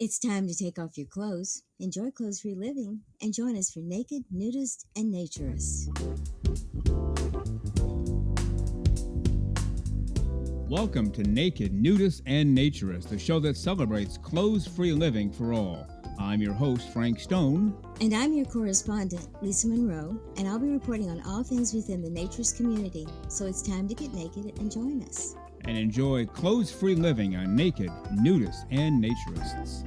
It's time to take off your clothes, enjoy clothes-free living, and join us for Naked, Nudist, and Naturist. Welcome to Naked, Nudist, and Naturist, the show that celebrates clothes-free living for all. I'm your host, Frank Stone. And I'm your correspondent, Lisa Monroe, and I'll be reporting on all things within the naturist community. So it's time to get naked and join us. And enjoy clothes-free living on Naked, Nudists, and Naturists.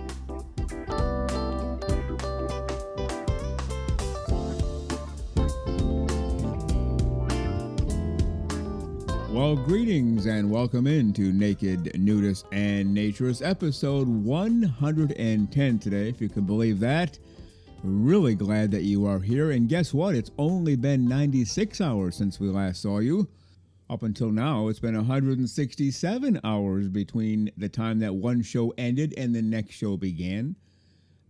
Well, greetings and welcome into Naked, Nudist, and Naturist, episode 110 today, if you can believe that. Really glad that you are here, and guess what? It's only been 96 hours since we last saw you. Up until now, it's been 167 hours between the time that one show ended and the next show began.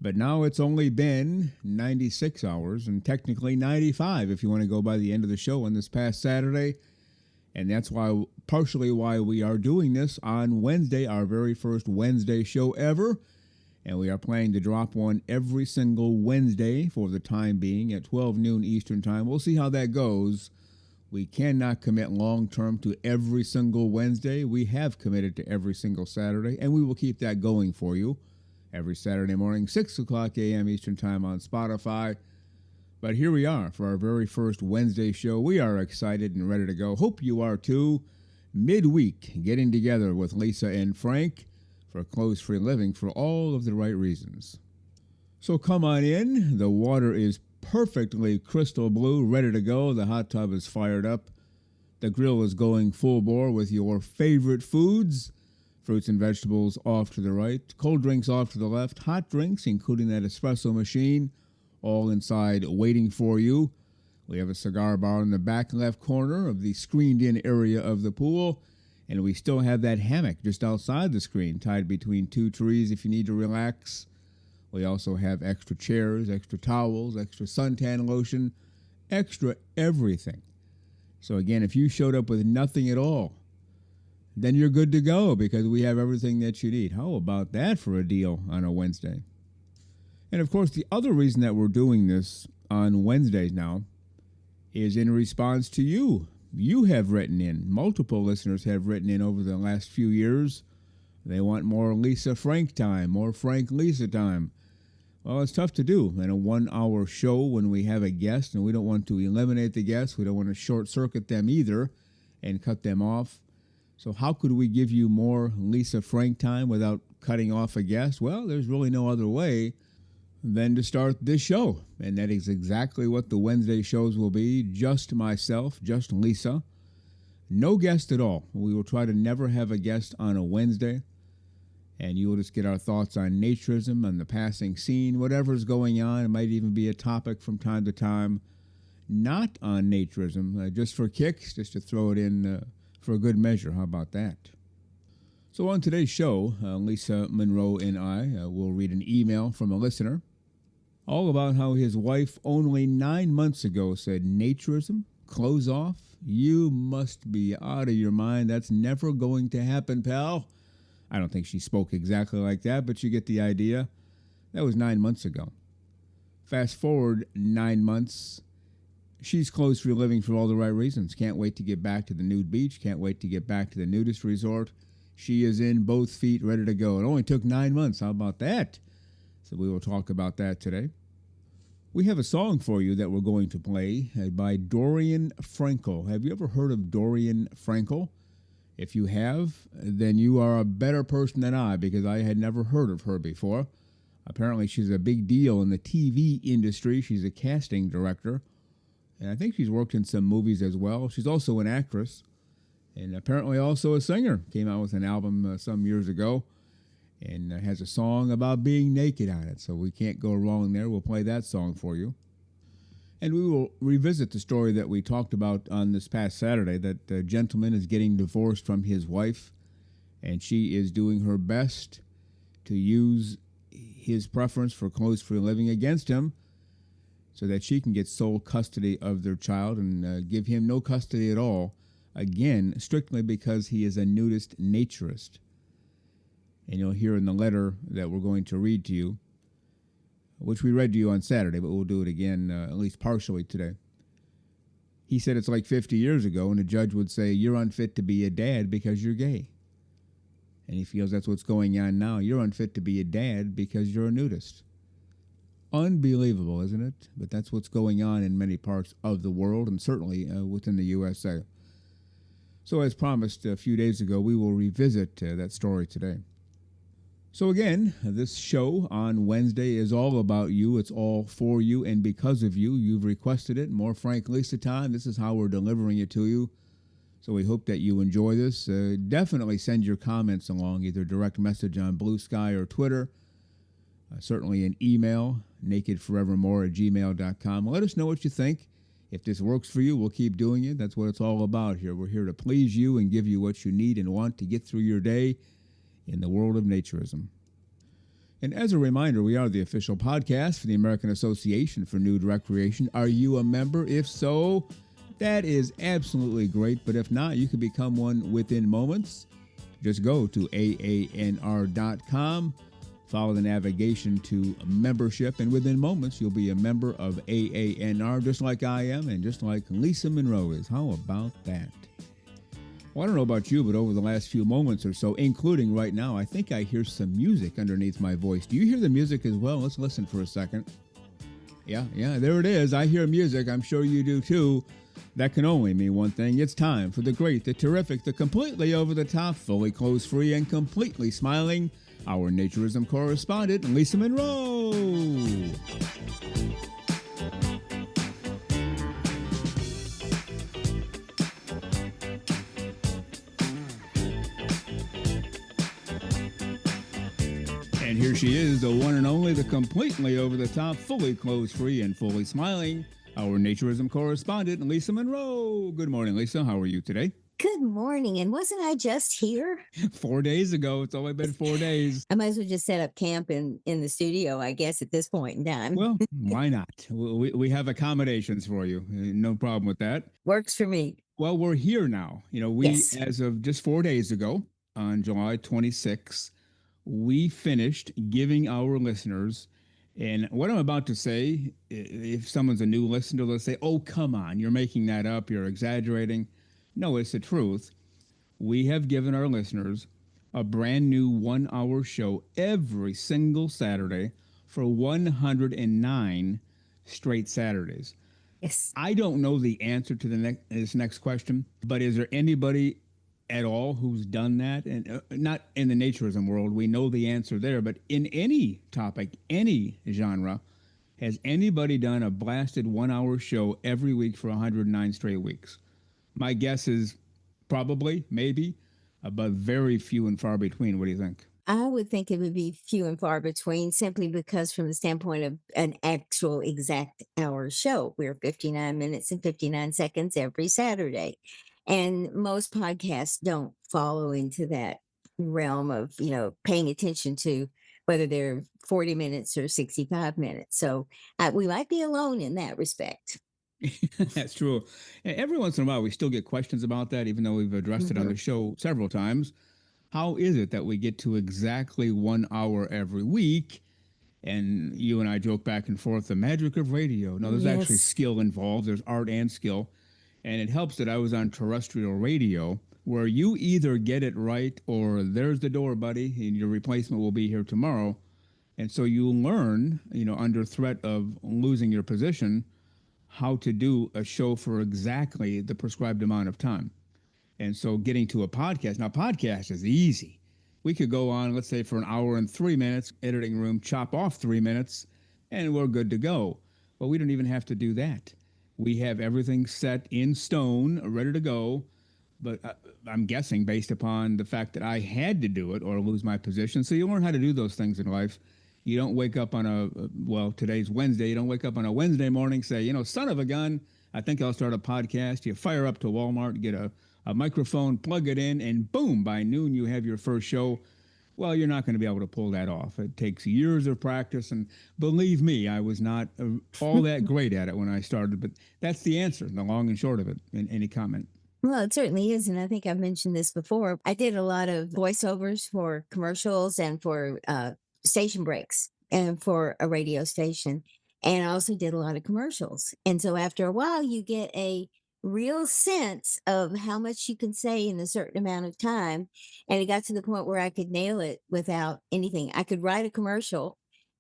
But now it's only been 96 hours, and technically 95 if you want to go by the end of the show on this past Saturday. And that's why, partially why we are doing this on Wednesday, our very first Wednesday show ever. And we are planning to drop one every single Wednesday for the time being at 12 noon Eastern Time. We'll see how that goes. We cannot commit long-term to every single Wednesday. We have committed to every single Saturday, and we will keep that going for you every Saturday morning, 6 o'clock a.m. Eastern Time on Spotify. But here we are for our very first Wednesday show. We are excited and ready to go. Hope you are too. Midweek, getting together with Lisa and Frank for clothes-free living for all of the right reasons. So come on in. The water is perfectly crystal blue, ready to go. The hot tub is fired up. The grill is going full bore with your favorite foods. Fruits and vegetables off to the right. Cold drinks off to the left. Hot drinks, including that espresso machine, all inside waiting for you. We have a cigar bar in the back left corner of the screened-in area of the pool, and we still have that hammock just outside the screen, tied between two trees if you need to relax. We also have extra chairs, extra towels, extra suntan lotion, extra everything. So again, if you showed up with nothing at all, then you're good to go because we have everything that you need. How about that for a deal on a Wednesday? And of course, the other reason that we're doing this on Wednesdays now is in response to you. You have written in. Multiple listeners have written in over the last few years. They want more Lisa Frank time, more Frank Lisa time. Well, it's tough to do in a 1 hour show when we have a guest, and we don't want to eliminate the guests. We don't want to short circuit them either and cut them off. So how could we give you more Lisa Frank time without cutting off a guest? Well, there's really no other way than to start this show. And that is exactly what the Wednesday shows will be. Just myself, just Lisa. No guest at all. We will try to never have a guest on a Wednesday. And you will just get our thoughts on naturism, on the passing scene, whatever's going on. It might even be a topic from time to time, not on naturism, just for kicks, just to throw it in for a good measure. How about that? So on today's show, Lisa Monroe and I will read an email from a listener all about how his wife only 9 months ago said, naturism, clothes off, you must be out of your mind. That's never going to happen, pal. I don't think she spoke exactly like that, but you get the idea. That was 9 months ago. Fast forward 9 months, she's clothes-free living for all the right reasons. Can't wait to get back to the nude beach. Can't wait to get back to the nudist resort. She is in both feet, ready to go. It only took 9 months. How about that? So we will talk about that today. We have a song for you that we're going to play by Dorian Frankel. Have you ever heard of Dorian Frankel? If you have, then you are a better person than I, because I had never heard of her before. Apparently she's a big deal in the TV industry. She's a casting director, and I think she's worked in some movies as well. She's also an actress, and apparently also a singer. Came out with an album some years ago, and has a song about being naked on it, so we can't go wrong there. We'll play that song for you. And we will revisit the story that we talked about on this past Saturday, that the gentleman is getting divorced from his wife, and she is doing her best to use his preference for clothes-free living against him so that she can get sole custody of their child and give him no custody at all, again, strictly because he is a nudist naturist. And you'll hear in the letter that we're going to read to you, which we read to you on Saturday, but we'll do it again, at least partially today. He said it's like 50 years ago, and a judge would say, you're unfit to be a dad because you're gay. And he feels that's what's going on now. You're unfit to be a dad because you're a nudist. Unbelievable, isn't it? But that's what's going on in many parts of the world, and certainly within the USA. So as promised a few days ago, we will revisit that story today. So again, this show on Wednesday is all about you. It's all for you and because of you. You've requested it. More Frank Lisa time. This is how we're delivering it to you. So we hope that you enjoy this. Definitely send your comments along, either direct message on Blue Sky or Twitter. Certainly an email, nakedforevermore@gmail.com. Let us know what you think. If this works for you, we'll keep doing it. That's what it's all about here. We're here to please you and give you what you need and want to get through your day in the world of naturism. And as a reminder, we are the official podcast for the American Association for Nude Recreation. Are you a member? If so, that is absolutely great. But if not, you can become one within moments. Just go to aanr.com, follow the navigation to membership, and within moments, you'll be a member of AANR, just like I am and just like Lisa Monroe is. How about that? Well, I don't know about you, but over the last few moments or so, including right now, I think I hear some music underneath my voice. Do you hear the music as well? Let's listen for a second. Yeah, there it is. I hear music. I'm sure you do too. That can only mean one thing. It's time for the great, the terrific, the completely over-the-top, fully clothes-free, and completely smiling, our naturism correspondent, Lisa Monroe. And here she is, the one and only, the completely over-the-top, fully clothes-free, and fully smiling, our naturism correspondent, Lisa Monroe. Good morning, Lisa. How are you today? Good morning. And wasn't I just here? 4 days ago. It's only been 4 days. I might as well just set up camp in the studio, I guess, at this point in time. Well, why not? We have accommodations for you. No problem with that. Works for me. Well, we're here now. Yes. As of just 4 days ago, on July 26th, we finished giving our listeners, and what I'm about to say, if someone's a new listener, they'll say, oh, come on, you're making that up, you're exaggerating. No, it's the truth. We have given our listeners a brand new 1 hour show every single Saturday for 109 straight Saturdays. Yes. I don't know the answer to this next question, but is there anybody at all who's done that? And not in the naturism world, we know the answer there, but in any topic, any genre, has anybody done a blasted 1 hour show every week for 109 straight weeks? My guess is probably, maybe, but very few and far between. What do you think? I would think it would be few and far between, simply because from the standpoint of an actual exact hour show, we're 59 minutes and 59 seconds every Saturday. And most podcasts don't follow into that realm of, paying attention to whether they're 40 minutes or 65 minutes. So we might be alone in that respect. That's true. Every once in a while, we still get questions about that, even though we've addressed it on the show several times. How is it that we get to exactly 1 hour every week? And you and I joke back and forth, the magic of radio. No, there's actually skill involved. There's art and skill. And it helps that I was on terrestrial radio, where you either get it right or there's the door, buddy, and your replacement will be here tomorrow. And so you learn, under threat of losing your position, how to do a show for exactly the prescribed amount of time. And so getting to a podcast, now podcast is easy. We could go on, let's say, for an hour and 3 minutes, editing room, chop off 3 minutes, and we're good to go. But we don't even have to do that. We have everything set in stone, ready to go. But I'm guessing based upon the fact that I had to do it or lose my position. So you learn how to do those things in life. You don't wake up on today's Wednesday. You don't wake up on a Wednesday morning, say, son of a gun, I think I'll start a podcast. You fire up to Walmart, get a microphone, plug it in, and boom, by noon you have your first show. Well, you're not going to be able to pull that off. It takes years of practice, and believe me, I was not all that great at it when I started, but that's the answer, the long and short of it. Any comment? Well, it certainly is, and I think I've mentioned this before. I did a lot of voiceovers for commercials and for station breaks and for a radio station, and I also did a lot of commercials. And so after a while, you get a real sense of how much you can say in a certain amount of time. And it got to the point where I could nail it without anything. I could write a commercial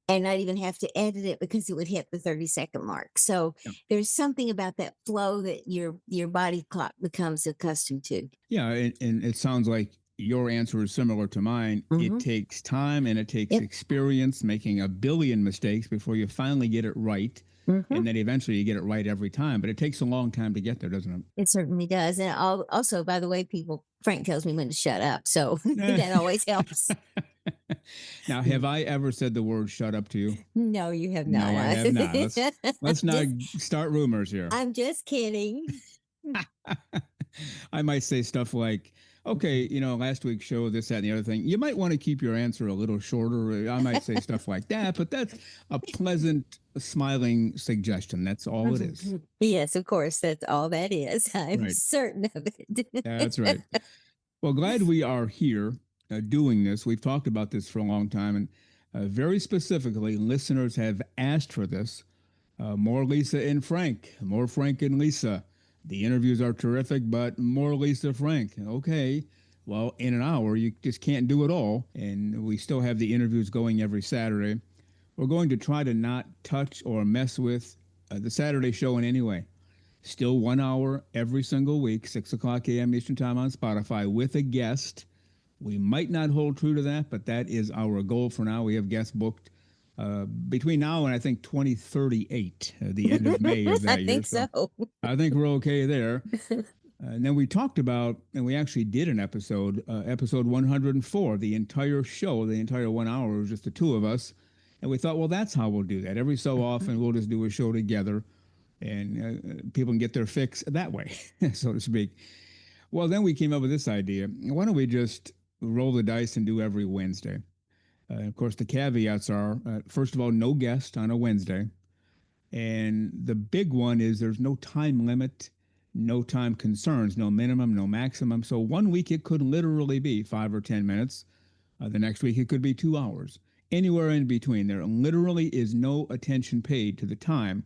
and not even have to edit it because it would hit the 30-second mark. So there's something about that flow that your body clock becomes accustomed to. Yeah, and it sounds like your answer is similar to mine. It Mhm. takes time and it takes Yep. experience making a billion mistakes before you finally get it right. Mhm. And then eventually you get it right every time. But it takes a long time to get there, doesn't It certainly does, and also, by the way, people Frank tells me when to shut up, so it? that always helps. Now, have I ever said the word shut up to you? No, you have No, not. I have not. Let's not Just start rumors here. I'm just kidding. I might say stuff like, okay, last week's show, this, that, and the other thing. You might want to keep your answer a little shorter. I might say stuff like that, but that's a pleasant, smiling suggestion. That's all it is. Yes, of course, that's all that is. I'm Right. certain of That's right. it. Well, glad we are here doing this. We've talked about this for a long time, and very specifically, listeners have asked for this. More Lisa and Frank, more Frank and Lisa. The interviews are terrific, but more Lisa Frank. Okay, well, in an hour, you just can't do it all. And we still have the interviews going every Saturday. We're going to try to not touch or mess with the Saturday show in any way. Still 1 hour every single week, 6 o'clock a.m. Eastern Time on Spotify with a guest. We might not hold true to that, but that is our goal for now. We have guests booked between now and I think 2038, the end of May of I that year. think So so. I think we're okay there. And then we talked about, and we actually did an episode 104, the entire show, the entire 1 hour was just the two of us. And we thought, well, that's how we'll do that. Every so often, we'll just do a show together and people can get their fix that way, so to speak. Well, then we came up with this idea. Why don't we just roll the dice and do every Wednesday? Of course, the caveats are first of all, no guest on a Wednesday. And the big one is there's no time limit, no time concerns, no minimum, no maximum. So 1 week it could literally be 5 or 10 minutes. The next week it could be 2 hours. Anywhere in between. There literally is no attention paid to the time.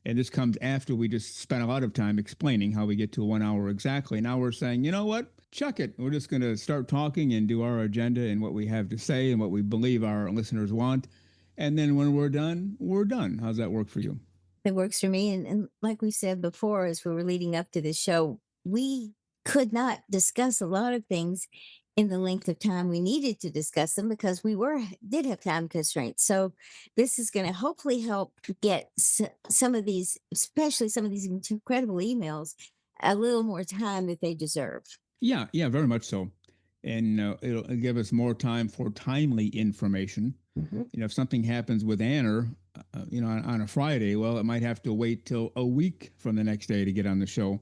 And this comes after we just spent a lot of time explaining how we get to 1 hour exactly. Now we're saying, you know what? Chuck it. We're just going to start talking and do our agenda and what we have to say and what we believe our listeners want. And then when we're done, we're done. How's that work for you? It works for me. And like we said before, as we were leading up to this show, we could not discuss a lot of things in the length of time we needed to discuss them because we did have time constraints. So this is going to hopefully help get some of these, especially some of these incredible emails, a little more time that they deserve. Yeah, yeah, very much so. And it'll give us more time for timely information. Mhm. If something happens with Anner, on a Friday, well, it might have to wait till a week from the next day to get on the show.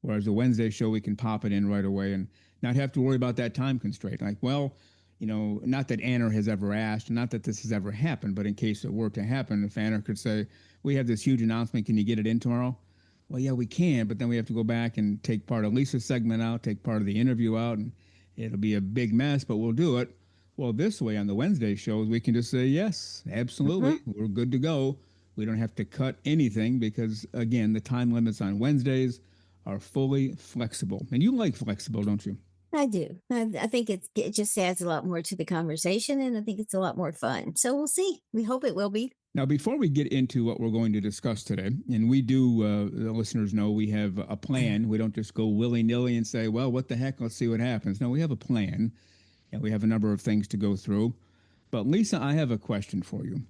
Whereas the Wednesday show, we can pop it in right away and not have to worry about that time constraint. Like, well, not that Anner has ever asked, not that this has ever happened, but in case it were to happen, if Anner could say, we have this huge announcement, can you get it in tomorrow? Well, yeah, we can, but then we have to go back and take part of Lisa's segment out, take part of the interview out, and it'll be a big mess, but we'll do it. Well, this way on the Wednesday shows, we can just say, yes, absolutely, Mhm. we're good to go. We don't have to cut anything because, again, the time limits on Wednesdays are fully flexible. And you like flexible, don't you? I do. I think it just adds a lot more to the conversation, and I think it's a lot more fun. So we'll see. We hope it will be. Now, before we get into what we're going to discuss today, and we do, the listeners know we have a plan. We don't just go willy nilly and say, well, what the heck? Let's see what happens. No, we have a plan, and we have a number of things to go through. But Lisa, I have a question for you.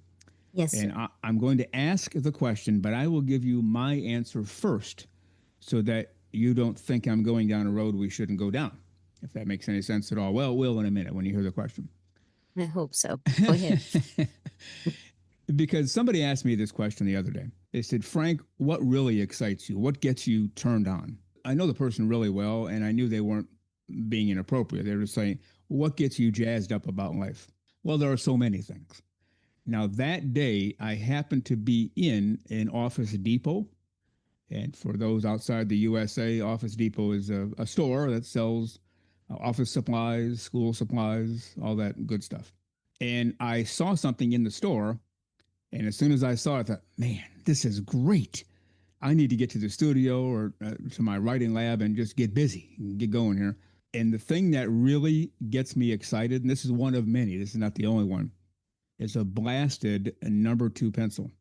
Yes, And sir. I'm going to ask the question, but I will give you my answer first so that you don't think I'm going down a road we shouldn't go down, if that makes any sense at all. Well, it will in a minute when you hear the question. I hope so. Go ahead. Because somebody asked me this question the other day. They said, Frank, what really excites you? What gets you turned on? I know the person really well, and I knew they weren't being inappropriate. They were just saying, what gets you jazzed up about life? Well, there are so many things. Now, that day, I happened to be in an Office Depot, And for those outside the USA, Office Depot is a store that sells office supplies, school supplies, all that good stuff. And I saw something in the store, and as soon as I saw it, I thought, man, this is great. I need to get to the studio or to my writing lab and just get busy and get going here. And the thing that really gets me excited, and this is one of many, this is not the only one, is a blasted number two pencil.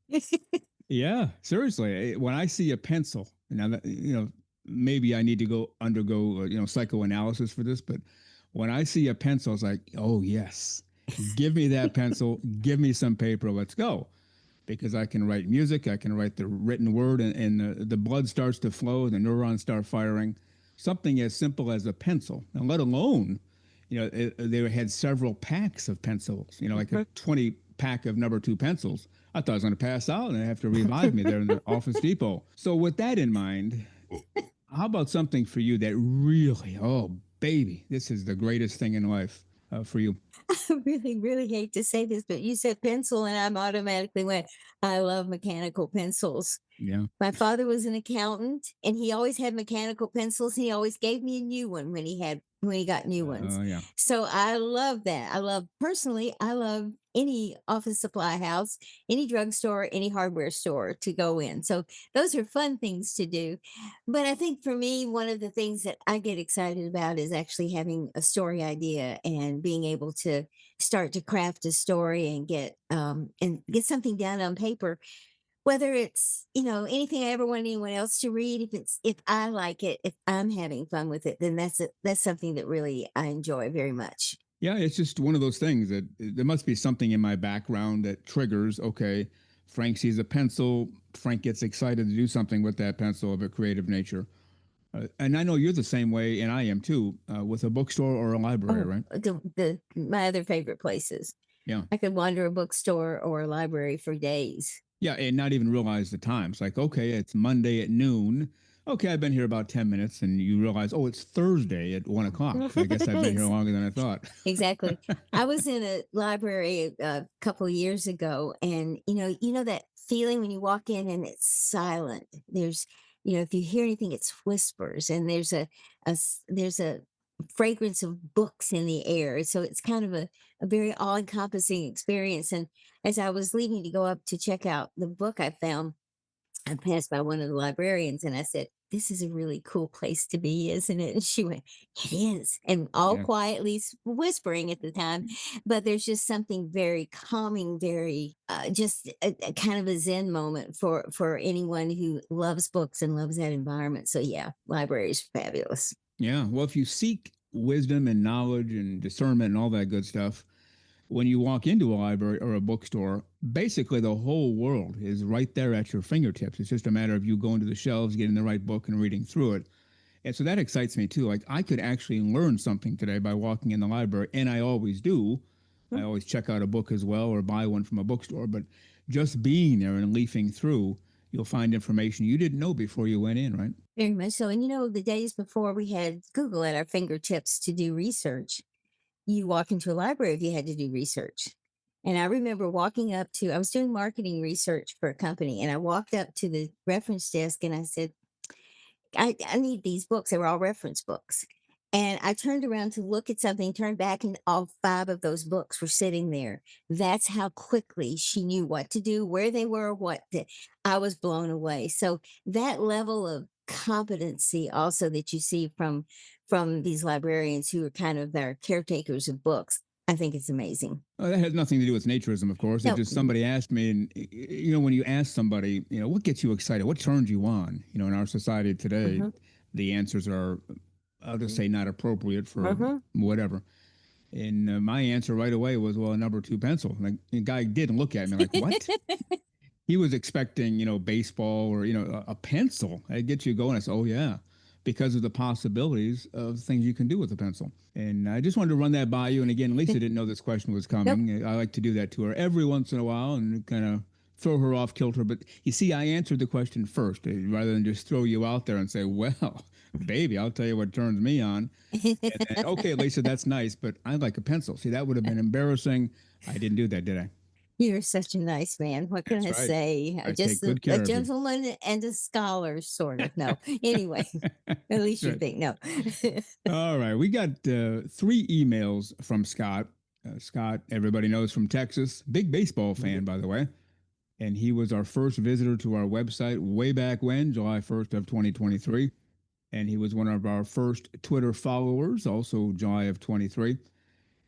Yeah, seriously. When I see a pencil, now that, maybe I need to go undergo psychoanalysis for this, but when I see a pencil, it's like, oh yes, give me that pencil, give me some paper, let's go. Because I can write music, I can write the written word, and the blood starts to flow, the neurons start firing. Something as simple as a pencil, and let alone, they had several packs of pencils, like a 20 pack of number two pencils. I thought I was going to pass out and they have to revive me there in the Office Depot. So, with that in mind, how about something for you that really, oh, baby, this is the greatest thing in life for you? I really, really hate to say this, but you said pencil, and I'm automatically went, I love mechanical pencils. Yeah. My father was an accountant, and he always had mechanical pencils. He always gave me a new one when he got new ones. Yeah. So I love that. I love any office supply house, any drugstore, any hardware store to go in. So those are fun things to do. But I think for me, one of the things that I get excited about is actually having a story idea and being able to start to craft a story and get something down on paper, whether it's, anything I ever want anyone else to read. If I like it, if I'm having fun with it, then that's something that really I enjoy very much. Yeah, it's just one of those things that there must be something in my background that triggers, okay, Frank sees a pencil, Frank gets excited to do something with that pencil of a creative nature. And I know you're the same way, and I am too, with a bookstore or a library, Oh, right? the my other favorite places. Yeah. I could wander a bookstore or a library for days. Yeah, and not even realize the time. It's like, okay, it's Monday at noon. Okay, I've been here about 10 minutes, and you realize, oh, it's Thursday at 1 o'clock. I guess I've been here longer than I thought. Exactly. I was in a library a couple of years ago, and you know that feeling when you walk in and it's silent. If you hear anything, it's whispers, and there's a fragrance of books in the air. So it's kind of a very all-encompassing experience. And as I was leaving to go up to check out the book I found, I passed by one of the librarians and I said, "This is a really cool place to be, isn't it?" And she went, "It is." And all Yeah. quietly whispering at the time, but there's just something very calming, very just a kind of a zen moment for anyone who loves books and loves that environment. So yeah, libraries are fabulous. Yeah. Well, if you seek wisdom and knowledge and discernment and all that good stuff, when you walk into a library or a bookstore, basically the whole world is right there at your fingertips. It's just a matter of you going to the shelves, getting the right book, and reading through it. And so that excites me too. Like I could actually learn something today by walking in the library, and I always do. I always check out a book as well or buy one from a bookstore. But just being there and leafing through, you'll find information you didn't know before you went in, right? Very much so. And the days before we had Google at our fingertips to do research, you walk into a library if you had to do research. And I remember I was doing marketing research for a company, and I walked up to the reference desk and I said, I need these books. They were all reference books. And I turned around to look at something, turned back, and all five of those books were sitting there. That's how quickly she knew what to do, where they were, I was blown away. So that level of competency also that you see from these librarians who are kind of their caretakers of books, I think it's amazing. That has nothing to do with naturism, of course. It No. just somebody asked me, and when you ask somebody, what gets you excited, what turns you on, in our society today, Mhm, the answers are, I'll just say, not appropriate for mhm. whatever. And my answer right away was, well, a number two pencil. Like the guy did look at me like, what? He was expecting, baseball or, a pencil. It gets you going. I said, oh, yeah, because of the possibilities of things you can do with a pencil. And I just wanted to run that by you. And again, Lisa didn't know this question was Nope. coming. I like to do that to her every once in a while and kind of throw her off kilter. But you see, I answered the question first rather than just throw you out there and say, well, baby, I'll tell you what turns me on. And then, okay, Lisa, that's nice, but I like a pencil. See, that would have been embarrassing. I didn't do that, did I? You're such a nice man. What can That's I right. say? I take Just good a care of you. gentleman and a scholar, sort of. No. Anyway, at That's least you right. think. No. All right. We got three emails from Scott. Scott, everybody knows from Texas. Big baseball fan, by the way. And he was our first visitor to our website way back when, July 1st of 2023. And he was one of our first Twitter followers, also July of 23.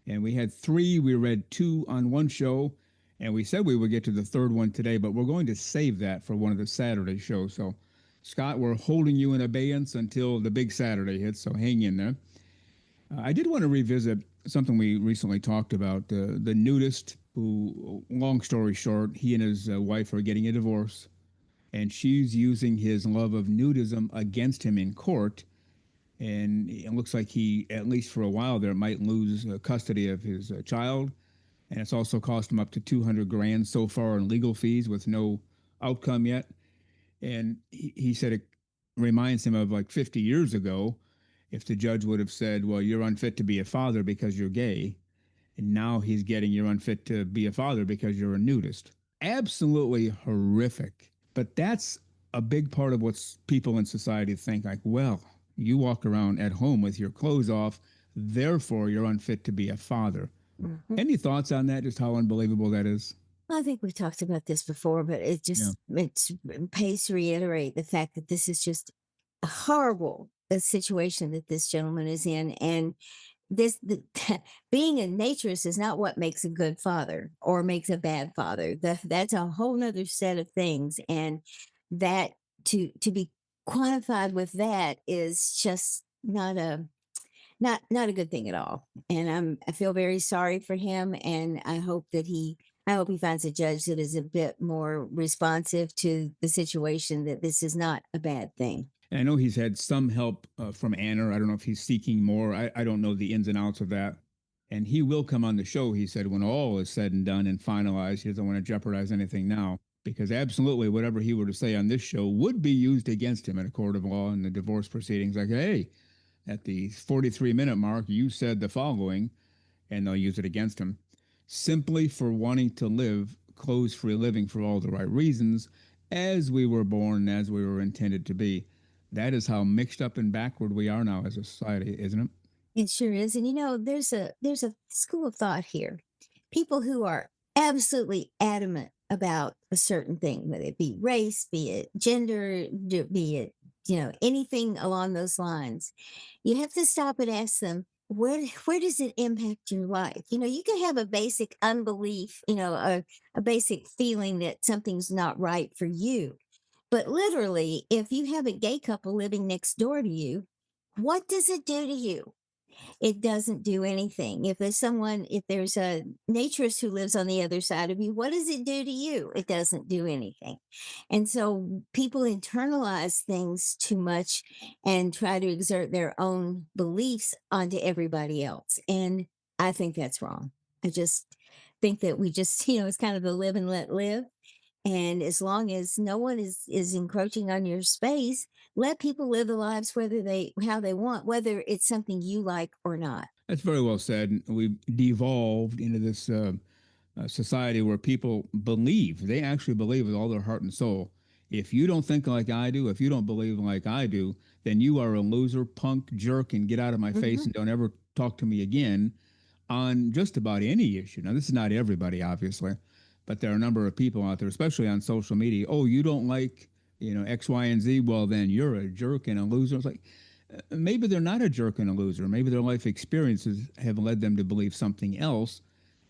And we had three. We read two on one show, and we said we would get to the third one today, but we're going to save that for one of the Saturday shows. So, Scott, we're holding you in abeyance until the big Saturday hits, so hang in there. I did want to revisit something we recently talked about, the nudist who, long story short, he and his wife are getting a divorce, and she's using his love of nudism against him in court. And it looks like he, at least for a while there, might lose custody of his child. And it's also cost him up to 200 grand so far in legal fees with no outcome yet. And he said it reminds him of like 50 years ago, if the judge would have said, well, you're unfit to be a father because you're gay. And now he's getting you're unfit to be a father because you're a nudist. Absolutely horrific. But that's a big part of what people in society think like, well, you walk around at home with your clothes off, therefore you're unfit to be a father. Mhm. Any thoughts on that? Just how unbelievable that is? I think we've talked about this before, but Yeah. it pays to reiterate the fact that this is just a horrible situation that this gentleman is in, and being a naturist is not what makes a good father or makes a bad father. That's a whole nother set of things, and that to be quantified with that is just not a good thing at all. And I feel very sorry for him, and I hope he finds a judge that is a bit more responsive to the situation, that this is not a bad thing. And I know he's had some help from Anna. I don't know if he's seeking more. I don't know the ins and outs of that. And he will come on the show, he said, when all is said and done and finalized. He doesn't want to jeopardize anything now because absolutely whatever he were to say on this show would be used against him in a court of law in the divorce proceedings. Like, hey, at the 43-minute mark, you said the following, and they'll use it against him simply for wanting to live clothes free living for all the right reasons as we were born and as we were intended to be. That is how mixed up and backward we are now as a society, isn't it? It sure is. And there's a school of thought here. People who are absolutely adamant about a certain thing, whether it be race, be it gender, be it, anything along those lines. You have to stop and ask them, where does it impact your life? You can have a basic unbelief, a basic feeling that something's not right for you. But literally, if you have a gay couple living next door to you, what does it do to you? It doesn't do anything. If there's a naturist who lives on the other side of you, what does it do to you? It doesn't do anything. And so people internalize things too much and try to exert their own beliefs onto everybody else. And I think that's wrong. I just think that we just, it's kind of the live and let live. And as long as no one is encroaching on your space, let people live their lives whether they how they want, whether it's something you like or not. That's very well said. We've devolved into this society where people believe, they actually believe with all their heart and soul. If you don't think like I do, if you don't believe like I do, then you are a loser, punk, jerk, and get out of my face Mhm, and don't ever talk to me again on just about any issue. Now, this is not everybody, obviously, but there are a number of people out there, especially on social media. Oh, you don't like, X, Y, and Z. Well, then you're a jerk and a loser. It's like, maybe they're not a jerk and a loser. Maybe their life experiences have led them to believe something else,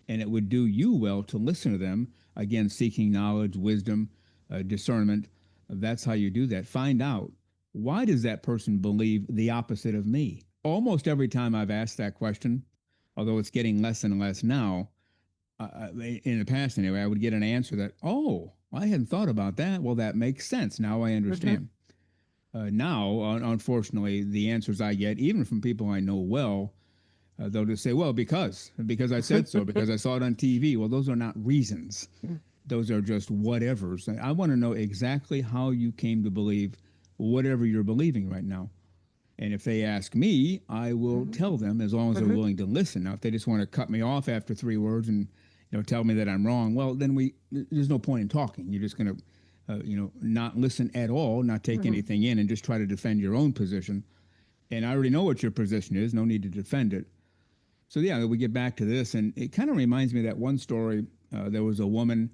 and it would do you well to listen to them. Again, seeking knowledge, wisdom, discernment. That's how you do that. Find out, why does that person believe the opposite of me? Almost every time I've asked that question, although it's getting less and less now, in the past anyway, I would get an answer that, oh, I hadn't thought about that. Well, that makes sense. Now I mhm, understand. Now, unfortunately, the answers I get, even from people I know well, they'll just say, well, because I said so, because I saw it on TV. Well, those are not reasons. mm, Those are just whatevers. I want to know exactly how you came to believe whatever you're believing right now. And if they ask me, I will mhm, tell them as long as they're mhm. willing to listen. Now, if they just want to cut me off after 3 words and tell me that I'm wrong. Well, then there's no point in talking. You're just going to, not listen at all, not take Mhm. anything in, and just try to defend your own position. And I already know what your position is. No need to defend it. So yeah, we get back to this, and it kind of reminds me of that one story. There was a woman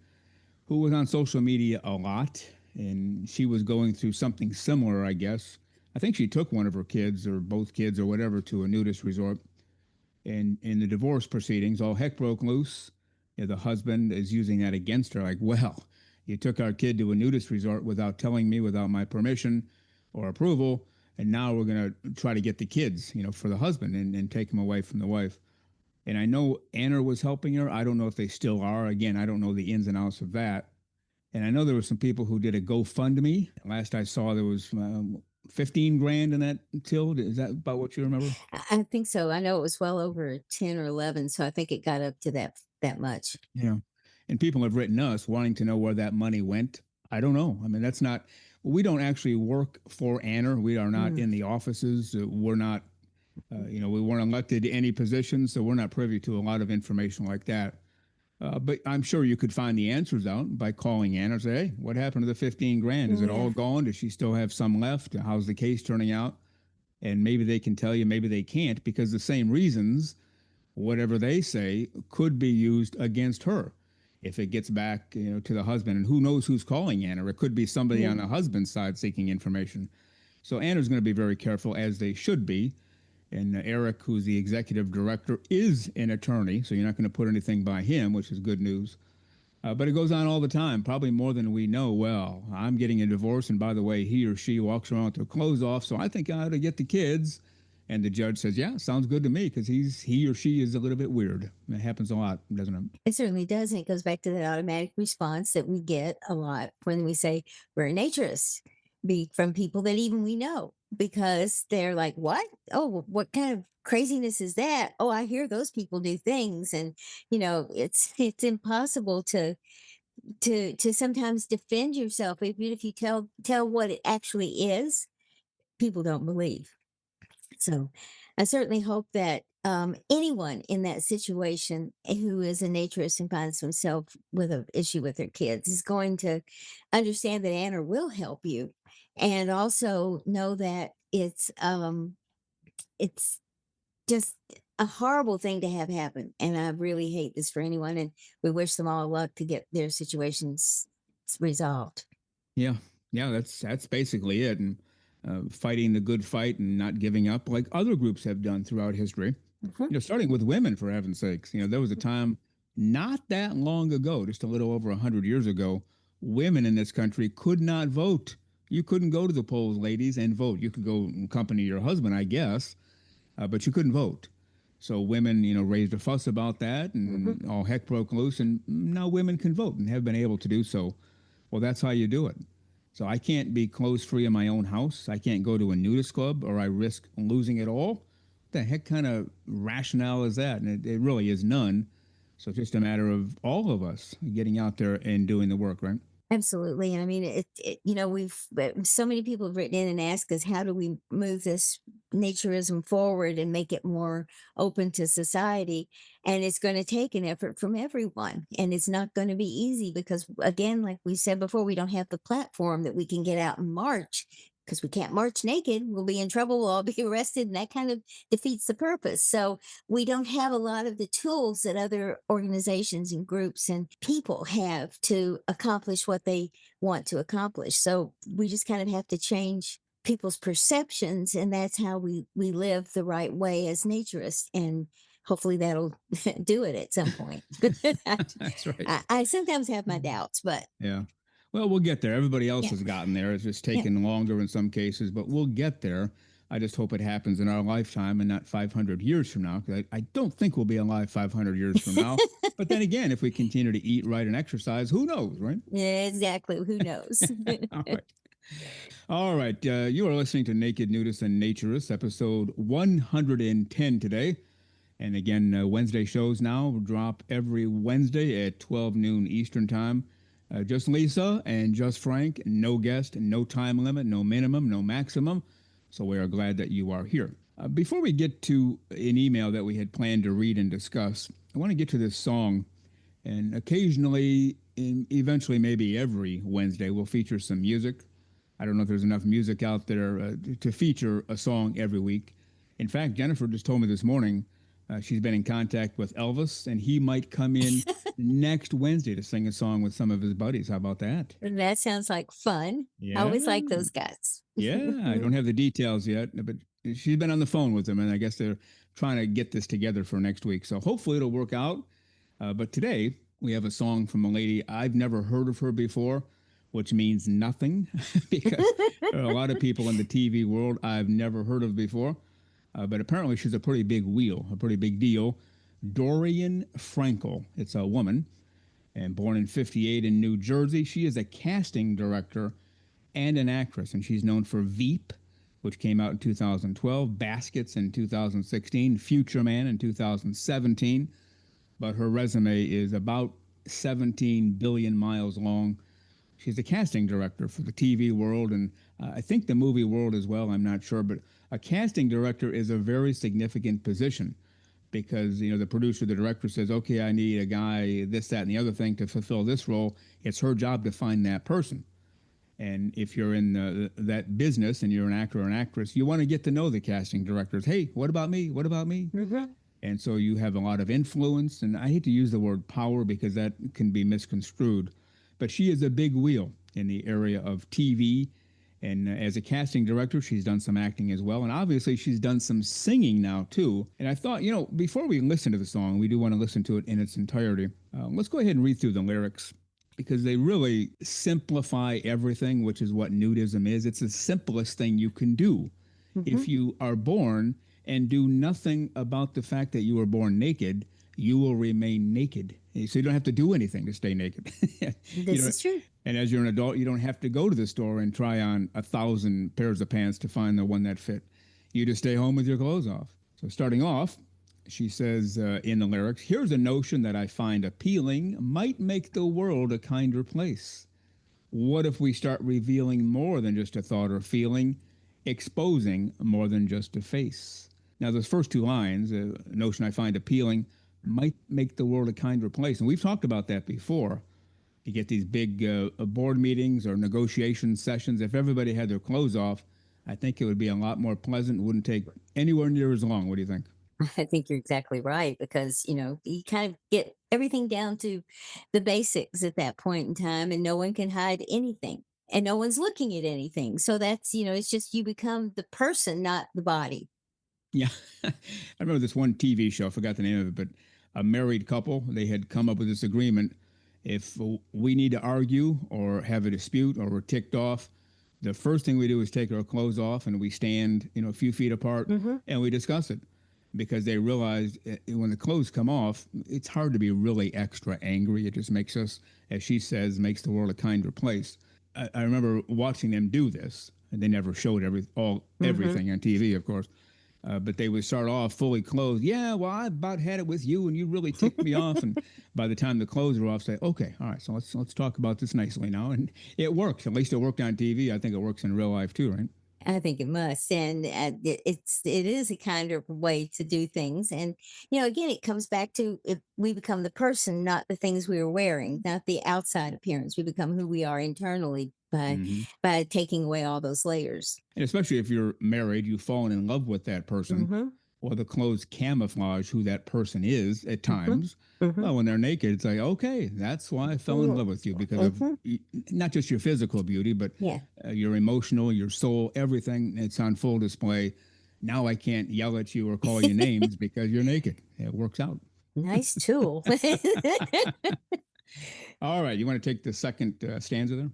who was on social media a lot, and she was going through something similar, I guess. I think she took one of her kids or both kids or whatever to a nudist resort. And in the divorce proceedings, all heck broke loose. The husband is using that against her, like, well, you took our kid to a nudist resort without telling me, without my permission or approval, and now we're going to try to get the kids, for the husband and take them away from the wife. And I know Anna was helping her. I don't know if they still are. Again, I don't know the ins and outs of that. And I know there were some people who did a GoFundMe. Last I saw, there was 15 grand in that till. Is that about what you remember? I think so. I know it was well over 10 or 11, so I think it got up to that much. Yeah. And people have written us wanting to know where that money went. I don't know. I mean, that's not, we don't actually work for Anna. We are not Mm. in the offices. We're not, we weren't elected to any position, so we're not privy to a lot of information like that. But I'm sure you could find the answers out by calling Anna and say, hey, what happened to the 15 grand? Is it all Yeah. gone? Does she still have some left? How's the case turning out? And maybe they can tell you, maybe they can't, because the same reasons, whatever they say, could be used against her if it gets back, to the husband. And who knows who's calling Anna? It could be somebody Yeah. on the husband's side seeking information. So Anna's going to be very careful, as they should be. And Eric, who's the executive director, is an attorney, so you're not going to put anything by him, which is good news. But it goes on all the time, probably more than we know. Well, I'm getting a divorce, and by the way, he or she walks around with their clothes off, so I think I ought to get the kids. And the judge says, "Yeah, sounds good to me," because he or she is a little bit weird. It happens a lot, doesn't it? It certainly does, and it goes back to that automatic response that we get a lot when we say we're a naturist, be from people that even we know, because they're like, "What? Oh, what kind of craziness is that? Oh, I hear those people do things," and it's impossible to sometimes defend yourself, even if you tell what it actually is. People don't believe. So I certainly hope that anyone in that situation who is a naturist and finds themselves with an issue with their kids is going to understand that Anna will help you, and also know that it's just a horrible thing to have happen. And I really hate this for anyone. And we wish them all luck to get their situations resolved. Yeah, yeah, that's basically it. And fighting the good fight and not giving up, like other groups have done throughout history. Mhm. Starting with women, for heaven's sakes. There was a time not that long ago, just a little over 100 years ago, women in this country could not vote. You couldn't go to the polls, ladies, and vote. You could go accompany your husband, I guess, but you couldn't vote. So women, raised a fuss about that, Mhm. and all heck broke loose. And now women can vote and have been able to do so. Well, that's how you do it. So I can't be clothes free in my own house. I can't go to a nudist club, or I risk losing it all. What the heck kind of rationale is that? And it really is none. So it's just a matter of all of us getting out there and doing the work, right? Absolutely. And I mean, so many people have written in and asked us, how do we move this naturism forward and make it more open to society? And it's going to take an effort from everyone. And it's not going to be easy because, again, like we said before, we don't have the platform that we can get out and march because we can't march naked. We'll be in trouble. We'll all be arrested. And that kind of defeats the purpose. So we don't have a lot of the tools that other organizations and groups and people have to accomplish what they want to accomplish. So we just kind of have to change people's perceptions, and that's how we live the right way as naturists, and hopefully that'll do it at some point. I, That's right. I sometimes have my doubts, but Yeah. Well, we'll get there. Everybody else yeah, has gotten there. It's just yeah. taken longer in some cases, but we'll get there. I just hope it happens in our lifetime and not 500 years from now, because I don't think we'll be alive 500 years from now. But then again, if we continue to eat right and exercise, who knows, right? Yeah, exactly. Who knows? All right. All right. You are listening to Naked Nudists and Naturists, episode 110 today. And again, Wednesday shows now drop every Wednesday at 12 noon Eastern Time. Just Lisa and just Frank, no guest, no time limit, no minimum, no maximum. So we are glad that you are here. Before we get to an email that we had planned to read and discuss, I want to get to this song. And occasionally, eventually, maybe every Wednesday, we'll feature some music. I don't know if there's enough music out there to feature a song every week. In fact, Jennifer just told me this morning she's been in contact with Elvis, and he might come in next Wednesday to sing a song with some of his buddies. How about that? That sounds like fun. I Yeah. always like those guys. Yeah, I don't have the details yet, but she's been on the phone with them, and I guess they're trying to get this together for next week. So hopefully it'll work out. But today we have a song from a lady I've never heard of her before, which means nothing because there are a lot of people in the TV world I've never heard of before. But apparently she's a pretty big wheel, a pretty big deal. Dorian Frankel. It's a woman and born in 58 in New Jersey. She is a casting director and an actress, and she's known for Veep, which came out in 2012, Baskets in 2016, Future Man in 2017. But her resume is about 17 billion miles long. She's a casting director for the TV world and I think the movie world as well. I'm not sure, but a casting director is a very significant position because the producer, the director says, "Okay, I need a guy, this, that, and the other thing to fulfill this role." It's her job to find that person. And if you're in that business and you're an actor or an actress, you want to get to know the casting directors. Hey, what about me? What about me? Mhm. And so you have a lot of influence. And I hate to use the word power because that can be misconstrued. But she is a big wheel in the area of TV. And as a casting director, she's done some acting as well. And obviously, she's done some singing now, too. And I thought, before we listen to the song, we do want to listen to it in its entirety. Let's go ahead and read through the lyrics because they really simplify everything, which is what nudism is. It's the simplest thing you can do. If Mhm. you are born and do nothing about the fact that you were born naked, you will remain naked. So you don't have to do anything to stay naked. you This know, is true. and as you're an adult, you don't have to go to the store and try on 1,000 pairs of pants to find the one that fit. You just stay home with your clothes off. So starting off, she says in the lyrics, "Here's a notion that I find appealing, might make the world a kinder place. What if we start revealing more than just a thought or feeling, exposing more than just a face?" Now, those first two lines, a notion I find appealing, might make the world a kinder place. And we've talked about that before. You get these big board meetings or negotiation sessions. If everybody had their clothes off, I think it would be a lot more pleasant. It wouldn't take anywhere near as long. What do you think? I think you're exactly right because, you kind of get everything down to the basics at that point in time, and no one can hide anything and no one's looking at anything. So that's, it's just you become the person, not the body. Yeah. I remember this one TV show, I forgot the name of it, but a married couple, they had come up with this agreement. If we need to argue or have a dispute or we're ticked off, the first thing we do is take our clothes off and we stand, a few feet apart Hmm. and we discuss it because they realized when the clothes come off, it's hard to be really extra angry. It just makes us, as she says, makes the world a kinder place. I remember watching them do this, and they never showed Hmm. everything on TV, of course. But they would start off fully clothed. Yeah, well, I about had it with you, and you really ticked me off. And by the time the clothes are off, say, "Okay, all right, so let's talk about this nicely now." And it works. At least it worked on TV. I think it works in real life too, right? I think it must, and it is a kind of way to do things, and again, it comes back to if we become the person, not the things we are wearing, not the outside appearance. We become who we are internally Hmm. by taking away all those layers. And especially if you're married, you've fallen in love with that person. Hmm. Well, the clothes camouflage who that person is at Hmm. times. Hmm. Well, when they're naked, it's like, okay, that's why I fell in love with you because of Hmm. not just your physical beauty, but Yeah, your emotional, your soul, everything. It's on full display. Now I can't yell at you or call you names because you're naked. It works out. nice tool. All right. You want to take the second stanza there?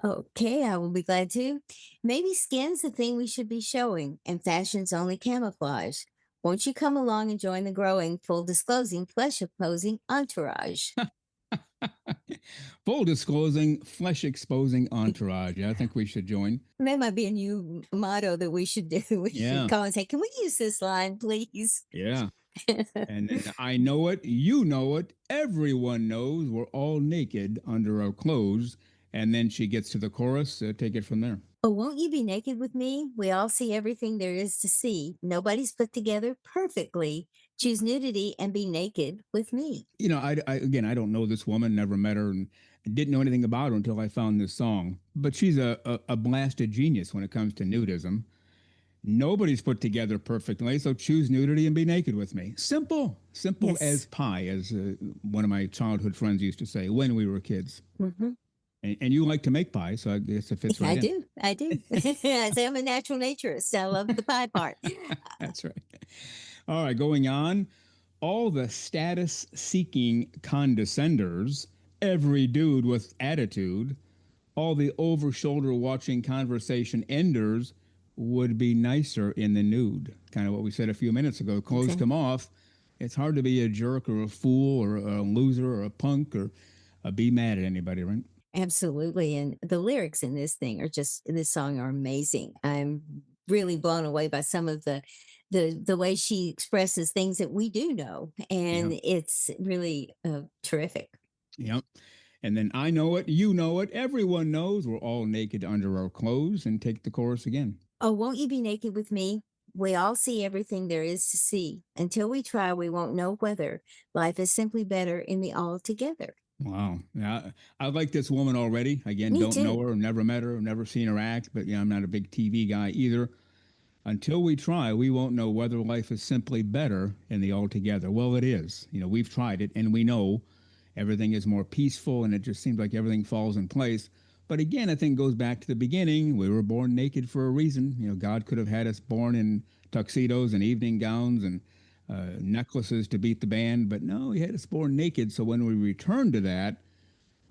Okay, I will be glad to. Maybe skin's the thing we should be showing, and fashion's only camouflage. Won't you come along and join the growing, full disclosing, flesh opposing entourage? Full disclosing, flesh exposing entourage. Yeah, I think we should join. That might be a new motto that we should do. We should Yeah. call and say, "Can we use this line, please?" Yeah. And then I know it, you know it, everyone knows we're all naked under our clothes. And then she gets to the chorus. Take it from there. Oh, won't you be naked with me? We all see everything there is to see. Nobody's put together perfectly. Choose nudity and be naked with me. Again, I don't know this woman, never met her, and didn't know anything about her until I found this song. But she's a blasted genius when it comes to nudism. Nobody's put together perfectly, so choose nudity and be naked with me. Simple, simple as Yes. pie, as one of my childhood friends used to say when we were kids. Hmm. And you like to make pie, so I guess it fits right I in. do. I do. I say I'm a natural naturist. I love the pie part. That's right. All right, going on. All the status seeking condescenders, every dude with attitude, all the over shoulder watching conversation enders would be nicer in the nude. Kind of what we said a few minutes ago. Clothes Okay. come off. It's hard to be a jerk or a fool or a loser or a punk or be mad at anybody, right? Absolutely. And the lyrics in this thing are just this song are amazing. I'm really blown away by some of the way she expresses things that we do know. Yeah. And it's really terrific. Yep. And then I know it, you know it, everyone knows we're all naked under our clothes, and take the chorus again. Oh, won't you be naked with me? We all see everything there is to see. Until we try, we won't know whether life is simply better in the all together. Wow. Yeah, I like this woman already. Again, Me don't know too. her, never met her, never seen her act, but yeah, I'm not a big TV guy either. Until we try, we won't know whether life is simply better in the altogether. Well, it is. We've tried it and we know everything is more peaceful and it just seems like everything falls in place. But again, I think it goes back to the beginning. We were born naked for a reason. God could have had us born in tuxedos and evening gowns and necklaces to beat the band, but no, he had us born naked. So when we return to that,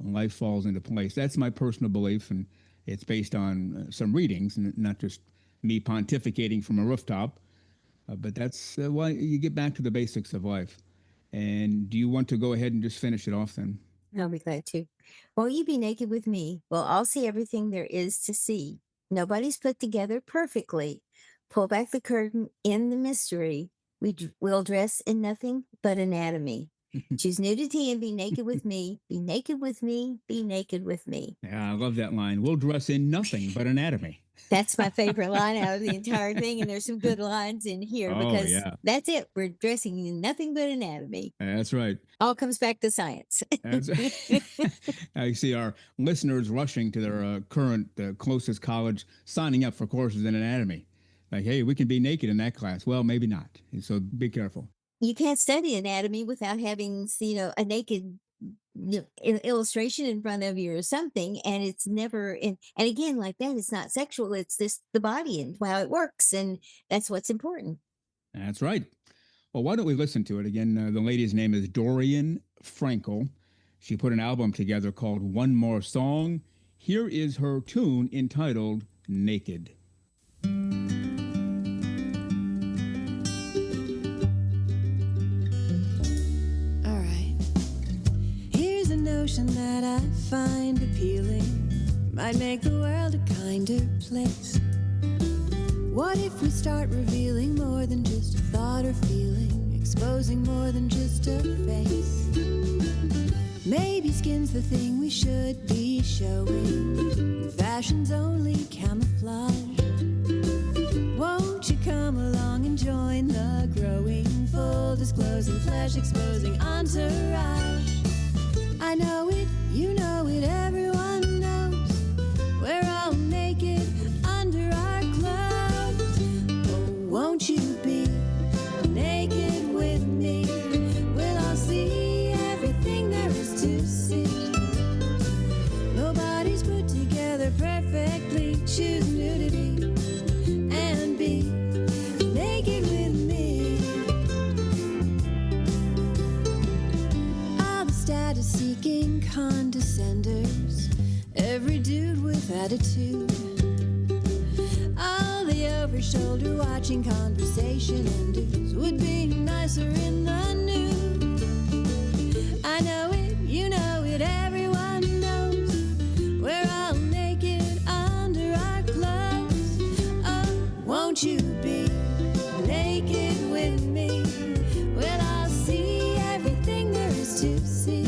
life falls into place. That's my personal belief, and it's based on some readings, and not just me pontificating from a rooftop. But that's why you get back to the basics of life. And do you want to go ahead and just finish it off then? I'll be glad to. Won't you be naked with me? We'll all see everything there is to see. Nobody's put together perfectly. Pull back the curtain in the mystery. We'll dress in nothing but anatomy. Choose nudity and be naked with me. Be naked with me. Be naked with me. Yeah, I love that line. We'll dress in nothing but anatomy. That's my favorite line out of the entire thing. And there's some good lines in here Oh, because yeah. that's it. We're dressing in nothing but anatomy. That's right. All comes back to science. That's, I see our listeners rushing to their current closest college, signing up for courses in anatomy. Like, hey, we can be naked in that class. Well, maybe not. So be careful. You can't study anatomy without having, a naked illustration in front of you or something. And it's never, and again, like that, it's not sexual. It's just the body and how it works. And that's what's important. That's right. Well, why don't we listen to it again? The lady's name is Dorian Frankel. She put an album together called One More Song. Here is her tune entitled Naked. That I find appealing might make the world a kinder place. What if we start revealing more than just a thought or feeling, exposing more than just a face? Maybe skin's the thing we should be showing, fashion's only camouflage. Won't you come along and join the growing, full disclosing, flesh exposing entourage? I know it, you know it, everyone knows we're all naked under our clothes. Oh, won't you be naked with me? We'll all see everything there is to see. Nobody's put together perfectly. Choose nudity and be naked with me. All the status-seeking condescenders, every dude with attitude, all the over-shoulder watching conversation enders would be nicer in the nude. I know it, you know it, everyone knows we're all naked under our clothes. Oh, won't you be naked with me? We'll all see everything there is to see.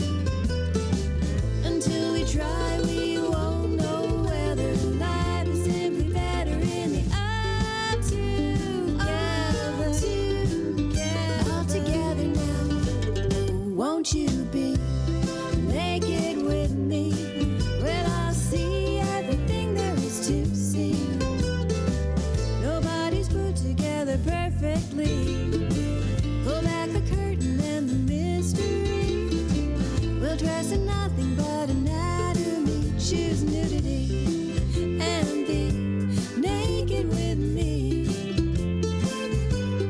Until we try, we won't know whether life is simply choose nudity and be naked with me.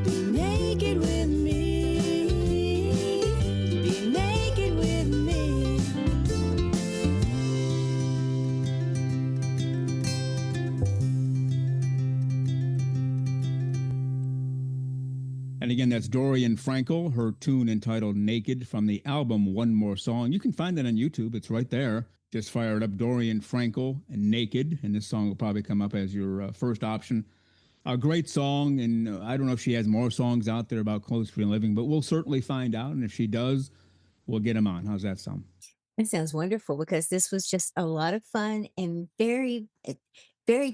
Be naked with me. Be naked with me. And again, that's Dorian Frankel, her tune entitled Naked from the album One More Song. You can find that on YouTube. It's right there. Just fire it up, Dorian Frankel and Naked, and this song will probably come up as your first option. A great song, and I don't know if she has more songs out there about clothes-free living, but we'll certainly find out, and if she does, we'll get them on. How's that sound? That sounds wonderful because this was just a lot of fun and very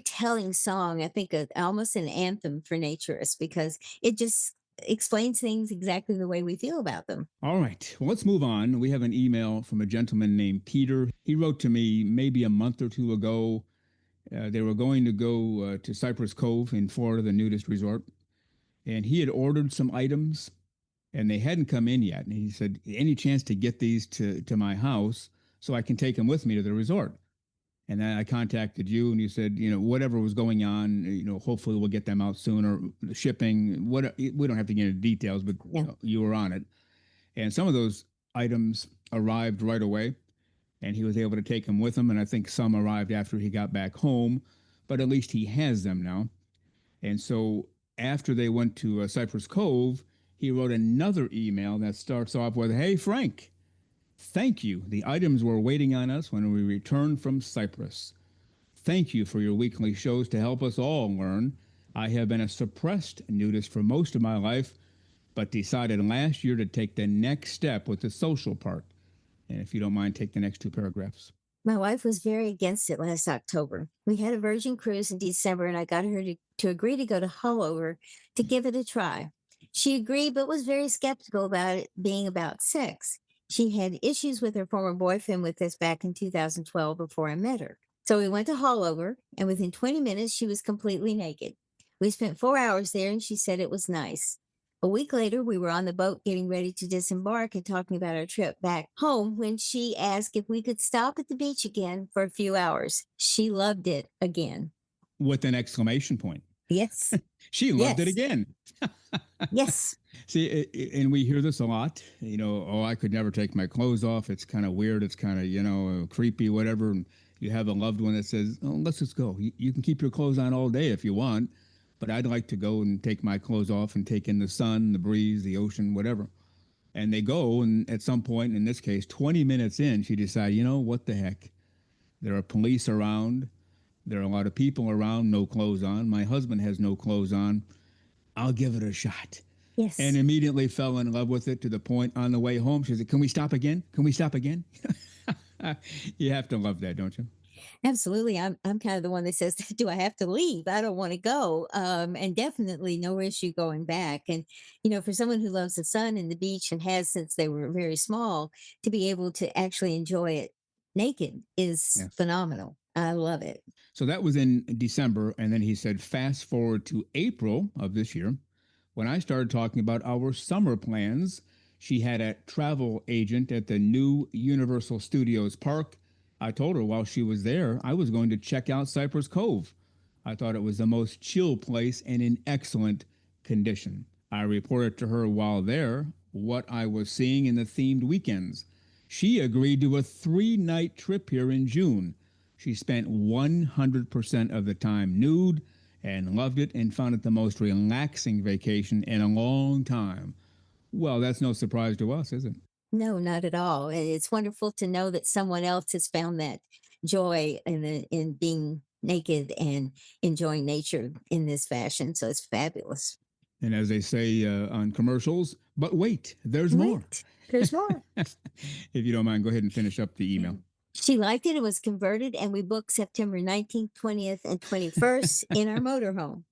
telling song. I think almost an anthem for naturists because it just explains things exactly the way we feel about them. All right, well, let's move on. We have an email from a gentleman named Peter. He wrote to me maybe a month or two ago. They were going to go to Cypress Cove in Florida, the nudist resort, and he had ordered some items, and they hadn't come in yet. And he said, "Any chance to get these to my house so I can take them with me to the resort?" And then I contacted you, and you said, whatever was going on, hopefully we'll get them out sooner. Shipping, what we don't have to get into details, but Yeah. you were on it. And some of those items arrived right away, and he was able to take them with him. And I think some arrived after he got back home, but at least he has them now. And so after they went to Cypress Cove, he wrote another email that starts off with, "Hey, Frank, thank you. The items were waiting on us when we returned from Cyprus. Thank you for your weekly shows to help us all learn. I have been a suppressed nudist for most of my life, but decided last year to take the next step with the social part." And if you don't mind, take the next two paragraphs. My wife was very against it last October. We had a Virgin cruise in December, and I got her to agree to go to Hullover to give it a try. She agreed, but was very skeptical about it being about sex. She had issues with her former boyfriend with this back in 2012 before I met her. So we went to Hullover, and within 20 minutes, she was completely naked. We spent 4 hours there, and she said it was nice. A week later, we were on the boat getting ready to disembark and talking about our trip back home when she asked if we could stop at the beach again for a few hours. She loved it again. With an exclamation point. Yes. She loved it Yes. again. Yes. See, and we hear this a lot, "Oh, I could never take my clothes off. It's kind of weird. It's kind of, creepy, whatever." And you have a loved one that says, "Oh, let's just go. You can keep your clothes on all day if you want, but I'd like to go and take my clothes off and take in the sun, the breeze, the ocean, whatever." And they go, and at some point, in this case, 20 minutes in, she decided, what the heck? There are police around. There are a lot of people around, no clothes on. My husband has no clothes on. I'll give it a shot. Yes. And immediately fell in love with it to the point on the way home, she said, "Can we stop again? Can we stop again?" You have to love that, don't you? Absolutely. I'm kind of the one that says, "Do I have to leave? I don't want to go." And definitely no issue going back. And for someone who loves the sun and the beach and has since they were very small, to be able to actually enjoy it naked is Yes. phenomenal. I love it. So that was in December. And then he said, fast forward to April of this year, when I started talking about our summer plans. She had a travel agent at the new Universal Studios park. I told her while she was there, I was going to check out Cypress Cove. I thought it was the most chill place and in excellent condition. I reported to her while there what I was seeing in the themed weekends. She agreed to a 3-night trip here in June. She spent 100% of the time nude and loved it and found it the most relaxing vacation in a long time. Well, that's no surprise to us, is it? No, not at all. And it's wonderful to know that someone else has found that joy in being naked and enjoying nature in this fashion. So it's fabulous. And as they say on commercials, but wait, there's more. Wait, there's more. If you don't mind, go ahead and finish up the email. She liked it and was converted, and we booked September 19th, 20th, and 21st in our motorhome.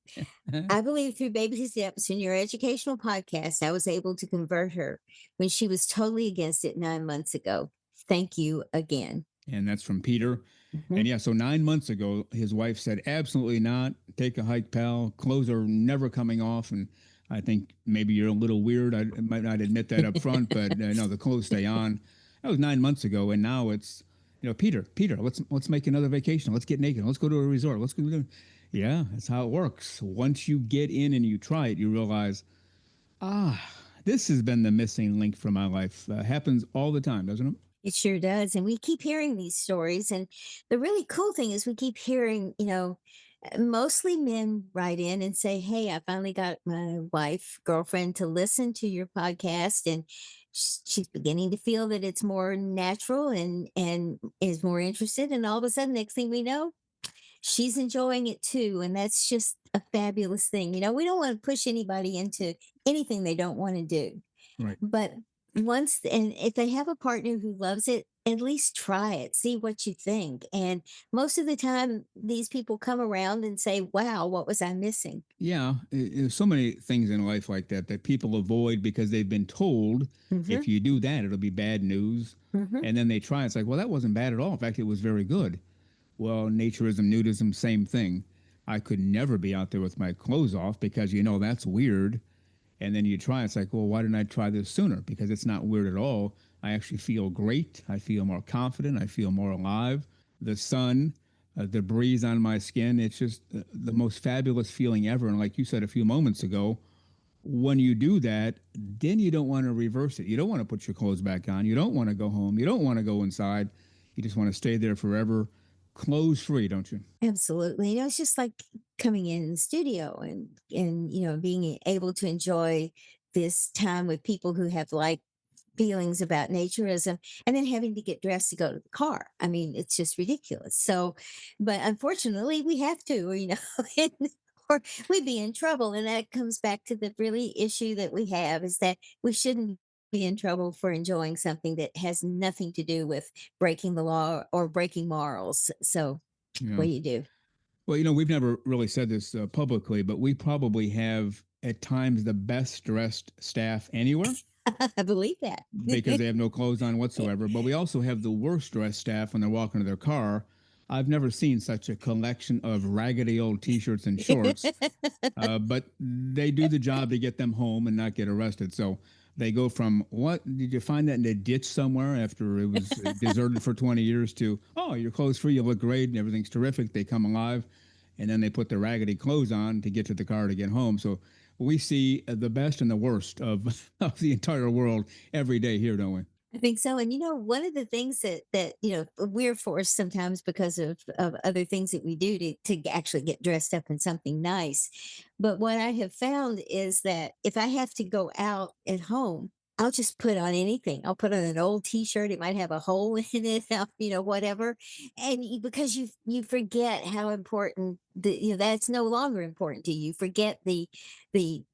I believe through Baby Steps in your educational podcast, I was able to convert her when she was totally against it 9 months ago. Thank you again. And that's from Peter. Mhm. And yeah, so 9 months ago, his wife said, absolutely not. Take a hike, pal. Clothes are never coming off. And I think maybe you're a little weird. I might not admit that up front, but no, the clothes stay on. That was 9 months ago. And now it's Peter, let's make another vacation. Let's get naked. Let's go to a resort. Let's go. Yeah, that's how it works. Once you get in and you try it, you realize, ah, this has been the missing link for my life. Happens all the time, doesn't it? It sure does. And we keep hearing these stories. And the really cool thing is we keep hearing, mostly men write in and say, "Hey, I finally got my wife, girlfriend to listen to your podcast. And she's beginning to feel that it's more natural and is more interested. And all of a sudden, next thing we know, she's enjoying it too. And that's just a fabulous thing. We don't want to push anybody into anything they don't want to do. Right. But and if they have a partner who loves it, at least try it, see what you think. And most of the time, these people come around and say, "Wow, what was I missing?" Yeah, there's so many things in life like that people avoid because they've been told Hmm. if you do that, it'll be bad news. Hmm. And then they try. It's like, well, that wasn't bad at all. In fact, it was very good. Well, naturism, nudism, same thing. I could never be out there with my clothes off because that's weird. And then you try, it's like, well, why didn't I try this sooner? Because it's not weird at all. I actually feel great. I feel more confident. I feel more alive. The sun, the breeze on my skin, it's just the most fabulous feeling ever. And like you said a few moments ago, when you do that, then you don't want to reverse it. You don't want to put your clothes back on. You don't want to go home. You don't want to go inside. You just want to stay there forever, clothes free, don't you? Absolutely. It's just like coming in the studio and being able to enjoy this time with people who have like feelings about naturism and then having to get dressed to go to the car. I mean, it's just ridiculous. So, but unfortunately, we have to, and- or we'd be in trouble. And that comes back to the really issue that we have is that we shouldn't be in trouble for enjoying something that has nothing to do with breaking the law or breaking morals. So, what Yeah. do you do? Well, we've never really said this publicly, but we probably have at times the best dressed staff anywhere I believe that. because they have no clothes on whatsoever. But we also have the worst dressed staff when they're walking to their car. I've never seen such a collection of raggedy old T-shirts and shorts, but they do the job to get them home and not get arrested. So they go from, what did you find that in a ditch somewhere after it was deserted for 20 years to, oh, your clothes free, you look great and everything's terrific. They come alive, and then they put their raggedy clothes on to get to the car to get home. So we see the best and the worst of, of the entire world every day here, don't we? I think so. And one of the things that we're forced sometimes because of other things that we do to actually get dressed up in something nice. But what I have found is that if I have to go out at home, I'll just put on anything. I'll put on an old T-shirt. It might have a hole in it, whatever. And because you forget how important that's no longer important to you. Forget the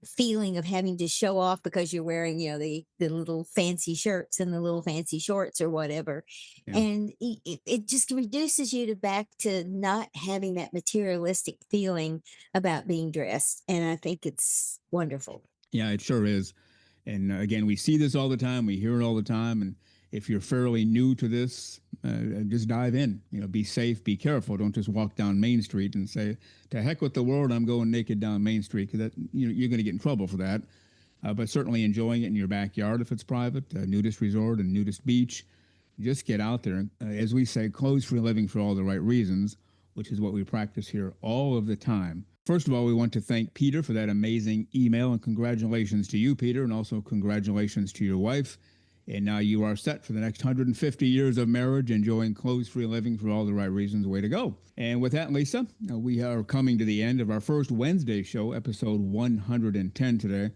feeling of having to show off because you're wearing, the little fancy shirts and the little fancy shorts or whatever. Yeah. And it just reduces you to back to not having that materialistic feeling about being dressed. And I think it's wonderful. Yeah, it sure is. And again, we see this all the time. We hear it all the time. And if you're fairly new to this, just dive in. Be safe, be careful. Don't just walk down Main Street and say, "To heck with the world, I'm going naked down Main Street," because that you're going to get in trouble for that. But certainly enjoying it in your backyard if it's private, a nudist resort, a nudist beach. Just get out there. As we say, clothes for a living for all the right reasons, which is what we practice here all of the time. First of all, we want to thank Peter for that amazing email, and congratulations to you, Peter, and also congratulations to your wife. And now you are set for the next 150 years of marriage, enjoying clothes-free living for all the right reasons. Way to go. And with that, Lisa, we are coming to the end of our first Wednesday show, episode 110 today.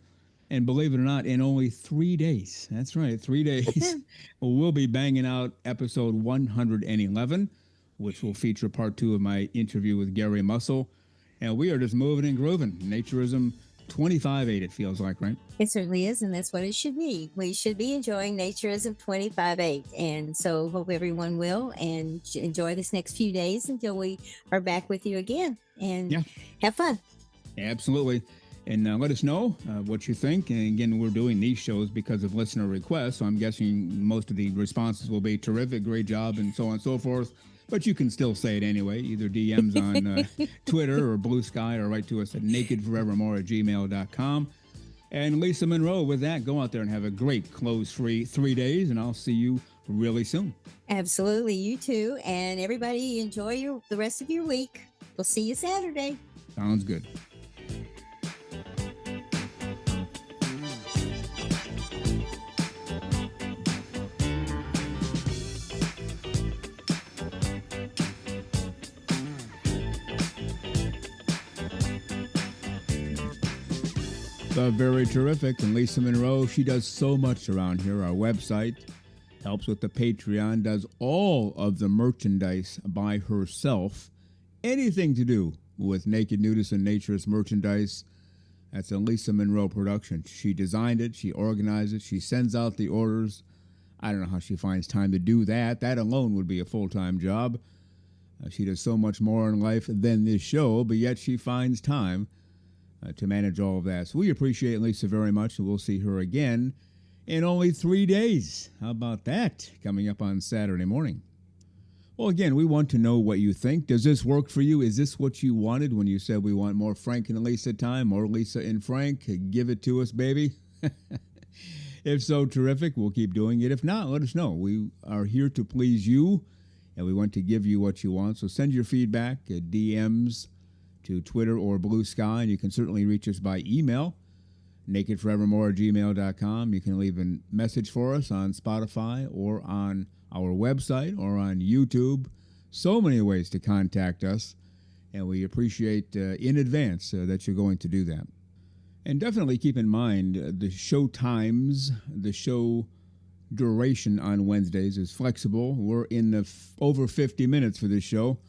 And believe it or not, in only 3 days, that's right, 3 days, we'll be banging out episode 111, which will feature part 2 of my interview with Gary Mussel. And we are just moving and grooving. Naturism 25/8, it feels like, right? It certainly is, and that's what it should be. We should be enjoying naturism 25/8. And so hope everyone will and enjoy this next few days until we are back with you again. And have fun. Absolutely. And let us know what you think. And again, we're doing these shows because of listener requests. So I'm guessing most of the responses will be terrific, great job, and so on and so forth. But you can still say it anyway, either DMs on Twitter or Blue Sky, or write to us at nakedforevermore@gmail.com. And Lisa Monroe, with that, go out there and have a great clothes-free 3 days, and I'll see you really soon. Absolutely. You too. And everybody enjoy the rest of your week. We'll see you Saturday. Sounds good. The very terrific and Lisa Monroe, she does so much around here. Our website helps with the Patreon, does all of the merchandise by herself. Anything to do with Naked Nudist and Naturist merchandise, that's a Lisa Monroe production. She designed it, she organized it, she sends out the orders. I don't know how she finds time to do that. That alone would be a full-time job. She does so much more in life than this show, but yet she finds time to manage all of that. So we appreciate Lisa very much, and we'll see her again in only 3 days. How about that? Coming up on Saturday morning. Well, again, we want to know what you think. Does this work for you? Is this what you wanted when you said we want more Frank and Lisa time, more Lisa and Frank? Give it to us, baby. If so, terrific. We'll keep doing it. If not, let us know. We are here to please you, and we want to give you what you want. So send your feedback, DMs, to Twitter or Blue Sky, and you can certainly reach us by email, nakedforevermore@gmail.com. You can leave a message for us on Spotify or on our website or on YouTube. So many ways to contact us, and we appreciate in advance that you're going to do that. And definitely keep in mind the show times, the show duration on Wednesdays is flexible. We're in the over 50 minutes for this show.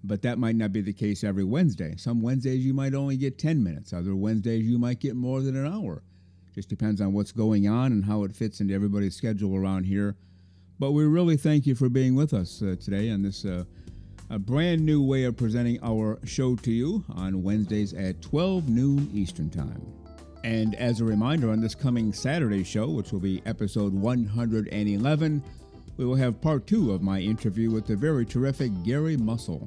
But that might not be the case every Wednesday. Some Wednesdays you might only get 10 minutes. Other Wednesdays you might get more than an hour. Just depends on what's going on and how it fits into everybody's schedule around here. But we really thank you for being with us today on this a brand new way of presenting our show to you on Wednesdays at 12 noon Eastern Time. And as a reminder, on this coming Saturday show, which will be episode 111, we will have part 2 of my interview with the very terrific Gary Mussel.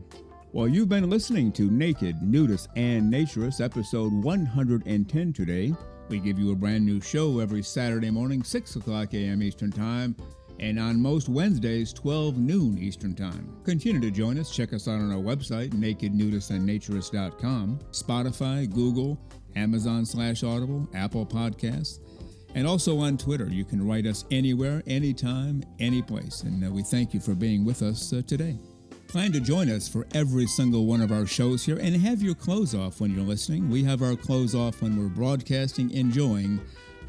Well, you've been listening to Naked, Nudist, and Naturist, episode 110 today. We give you a brand new show every Saturday morning, 6 o'clock a.m. Eastern Time, and on most Wednesdays, 12 noon Eastern Time. Continue to join us. Check us out on our website, nakednudistandnaturist.com, Spotify, Google, Amazon/Audible, Apple Podcasts, and also on Twitter. You can write us anywhere, anytime, any place. And we thank you for being with us today. Plan to join us for every single one of our shows here and have your clothes off when you're listening. We have our clothes off when we're broadcasting, enjoying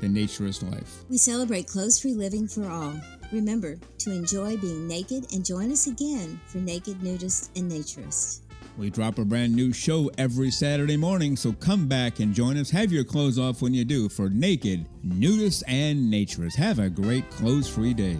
the naturist life. We celebrate clothes-free living for all. Remember to enjoy being naked and join us again for Naked, Nudist, and Naturist. We drop a brand new show every Saturday morning, so come back and join us. Have your clothes off when you do for Naked, Nudist, and Naturist. Have a great clothes-free day.